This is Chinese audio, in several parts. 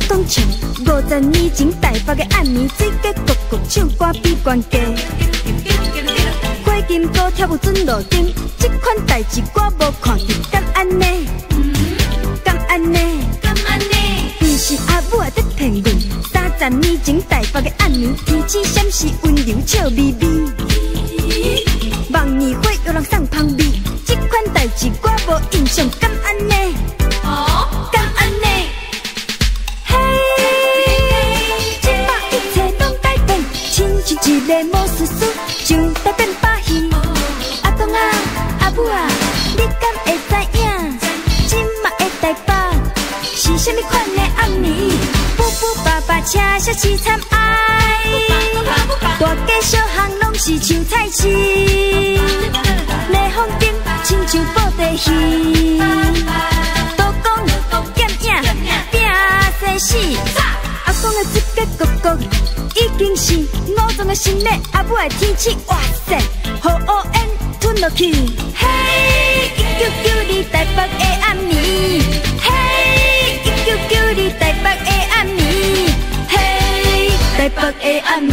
当唱50年前台北的暗暝，水家国国唱歌比悬家。花金高跳舞准路顶，这款代志我无看见，敢安尼？敢安尼？敢安尼？不是阿母在骗阮，30年前台北的暗暝，天气闪是温柔笑眯眯。望年花有人送香味，这款代志我无印象，敢安尼？敢安尼？嘿，今摆一切拢改变，亲像一个魔术师，像在变把戏。阿公啊，阿母啊，你敢会知影？今摆的台北是啥物款的暗暝？富富爸爸车车凄惨哀，大街小巷拢是像菜市，霓虹灯亲像布袋戏，都讲剑影拼生死。阿公的一家国国已经是5种的新礼，阿母的天气哇塞，雨乌烟吞落去。嘿，1992台北的暗暝，嘿，1992台北的暗暝，嘿，台北的暗暝。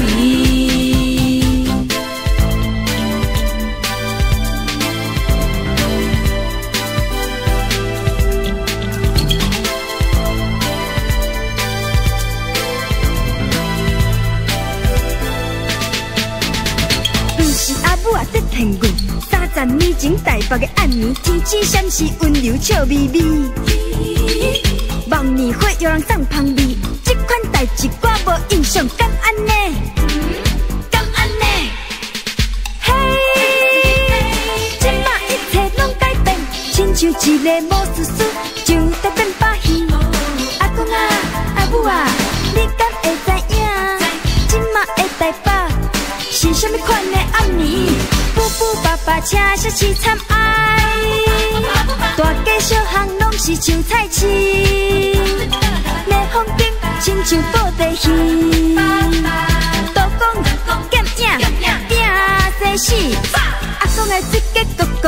在骗阮，30年前台北的暗暝，天气闪是温柔笑眯眯。望年花有人送香味，这款代志我无印象，敢安尼？敢安尼？嘿，今摆一切拢改变，亲像一个魔术师，像在变把戏。阿公啊，阿母啊，你敢会知影？今摆的台北是啥物款的暗暝？富富爸爸车车凄惨哀，大街小巷拢是像菜市，霓虹灯亲像布袋戏，都讲剑影拼生死。阿公的一家国国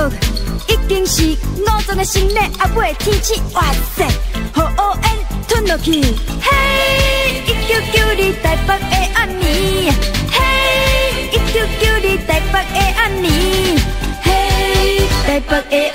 已经是5种的新礼，阿母的天气哇塞，雨乌烟吞落去。嘿，1992台北的暗暝，嘿，1992台北的暗暝，嘿，台北的